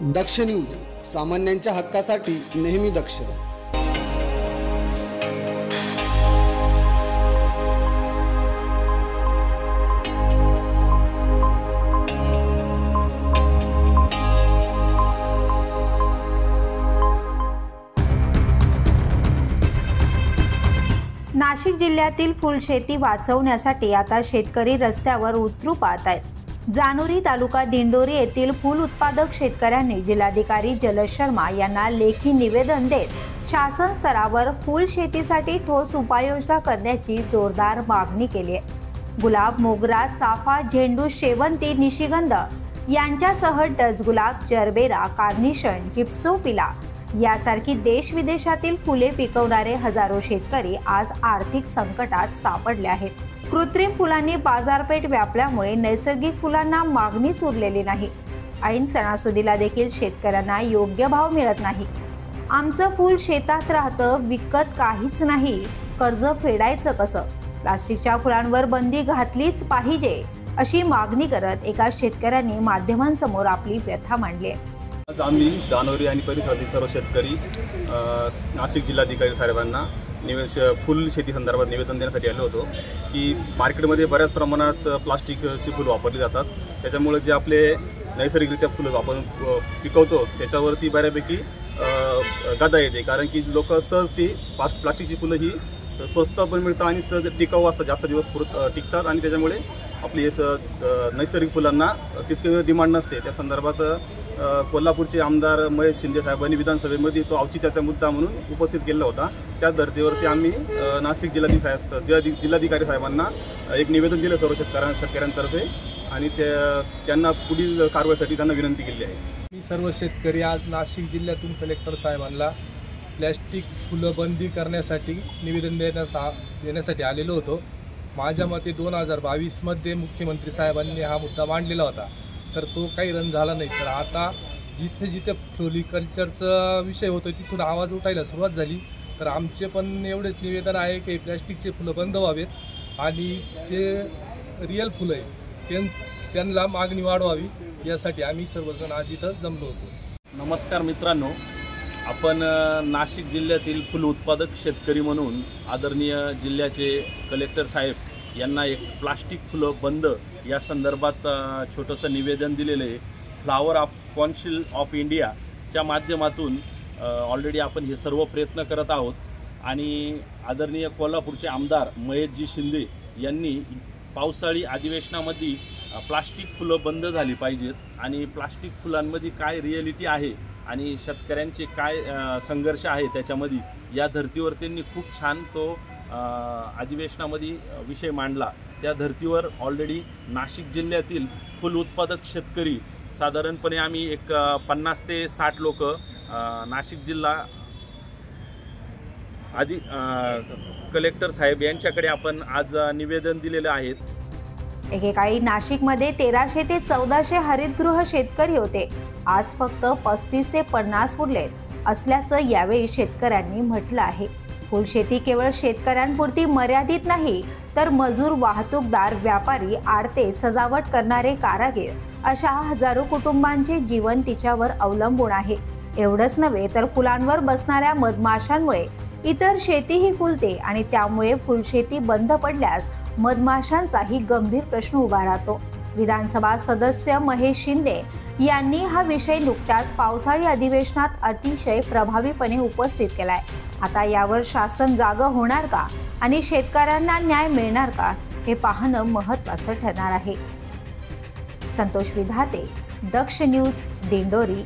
दक्ष news, सामान्यांच्या हक्कासाठी नेहमी दक्ष. नाशिक जिल्ह्यातील फुलशेती वाचवण्यासाठी आता शेतकरी रस्त्यावर उतरू पाहत आहेत. जानोरी तालुका दिंडोरी येथील फूल उत्पादक शेतकऱ्यांनी जिल्हाधिकारी जलज शर्मा यांना लेखी निवेदन देत शासन स्तरावर फूल शेतीसाठी ठोस उपाययोजना करण्याची जोरदार मागणी केली आहे. गुलाब, मोगरा, चाफा, झेंडू, शेवंती, निशिगंध यांच्यासह डचगुलाब, जरबेरा, कार्निशन, जिप्सोफिला यासारखी देश विदेशातील फुले पिकवणारे हजारो शेतकरी आज आर्थिक संकटात सापडले आहेत. कृत्रिम फुलांनी बाजारपेठ व्यापल्यामुळे नैसर्गिक फुलांना मागणीच उरलेली नाही. ऐन सणासुदीला देखील शेतकऱ्यांना योग्य भाव मिळत नाही. आमचं फूल शेतात राहतं, विकत काहीच नाही, कर्ज फेडायचं कसं? प्लास्टिकच्या फुलांवर बंदी घातलीच पाहिजे अशी मागणी करत एका शेतकऱ्यांनी माध्यमांसमोर आपली व्यथा मांडली आहे. आज आम्ही जानोरी आणि परिसरातील सर्व शेतकरी नाशिक जिल्हाधिकारी साहेबांना फुल शेती संदर्भात निवेदन देण्यासाठी आलो होतो की मार्केटमध्ये बऱ्याच प्रमाणात प्लास्टिकची फुलं वापरली जातात. त्याच्यामुळे जे आपले नैसर्गिकरित्या फुलं आपण पिकवतो त्याच्यावरती बऱ्यापैकी गदा येते, कारण की लोक सहज ती प्लास्टिकची फुलं ही स्वस्त पण मिळतात आणि सहज टिकाऊ असतात, जास्त दिवस टिकतात आणि त्याच्यामुळे आपली नैसर्गिक फुलांना तितकं डिमांड नसते. त्या संदर्भात कोल्हापूरचे आमदार महेश शिंदे साहेबांनी विधानसभेमध्ये तो औचित्याचा मुद्दा म्हणून उपस्थित केला होता. त्या धर्तीवरती आम्ही नाशिक जिल्हाधिकारी साहेबांना एक निवेदन दिलं सर्व शेतकऱ्यांतर्फे आणि त्यांना पुढील कारवाईसाठी त्यांना विनंती केली आहे. मी सर्व शेतकरी आज नाशिक जिल्ह्यातून कलेक्टर साहेबांना प्लॅस्टिक फुलं बंदी करण्यासाठी निवेदन देण्यासाठी आलेलो होतो. माझ्या मते 2022मध्ये मुख्यमंत्री साहेबांनी हा मुद्दा मांडलेला होता, तर तो काही रन झाला नाही. तर आता जिथे जिथे फ्लोरिकल्चरचा विषय होतो तिथून आवाज उठायला सुरुवात झाली. तर आमचे पण एवढेच निवेदन आहे की प्लॅस्टिकचे फुलं बंद व्हावेत आणि जे रिअल फुलं आहे त्यांना मागणी वाढवावी, यासाठी आम्ही सर्वजण आज इथं जमलो होतो. नमस्कार मित्रांनो, आपण नाशिक जिल्ह्यातील फुल उत्पादक शेतकरी म्हणून आदरणीय जिल्ह्याचे कलेक्टर साहेब यांना एक प्लास्टिक फुलं बंद या संदर्भात छोटंसं निवेदन दिलेलं आहे. फ्लावर ऑफ कौन्सिल ऑफ इंडियाच्या माध्यमातून ऑलरेडी आपण हे सर्व प्रयत्न करत आहोत आणि आदरणीय कोल्हापूरचे आमदार महेशजी शिंदे यांनी पावसाळी अधिवेशनामध्ये प्लास्टिक फुलं बंद झाली पाहिजेत आणि प्लास्टिक फुलांमध्ये काय रिॲलिटी आहे आणि शेतकऱ्यांचे काय संघर्ष आहे त्याच्यामध्ये, या धर्तीवर त्यांनी खूप छान तो अधिवेशनामध्ये विषय मांडला. त्या धर्तीवर ऑलरेडी नाशिक जिल्ह्यातील फुल उत्पादक शेतकरी साधारणपणे आम्ही एक 50 ते 60 लोक नाशिक जिल्हा कलेक्टर साहेब यांच्याकडे आपण आज निवेदन दिलेलं आहे. एकेकाळी नाशिकमध्ये 1300 ते 1400 हरितगृह शेतकरी होते. आज फक्त 35 ते 50 उरलेत असल्याचं यावेळी शेतकऱ्यांनी म्हटलं आहे. फुलशेती केवळ शेतकऱ्यांपुरती मर्यादित नाही, तर मजूर, वाहतूकदार, व्यापारी, आडते, सजावट करणारे कारागीर अशा हजारो कुटुंबांचे जीवन तिच्यावर अवलंबून आहे. एवढंच नव्हे तर फुलांवर बसणाऱ्या मधमाशांमुळे इतर शेतीही फुलते आणि त्यामुळे फुलशेती बंद पडल्यास मधमाशांचाही गंभीर प्रश्न उभा राहतो. विधानसभा सदस्य महेश शिंदे यांनी हा विषय नुकत्याच पावसाळी अधिवेशनात अतिशय प्रभावीपणे उपस्थित केलाय. आता यावर शासन जागं होणार का आणि शेतकऱ्यांना न्याय मिळणार का हे पाहणं महत्त्वाचं ठरणार आहे. संतोष विधाते, दक्ष न्यूज, दिंडोरी.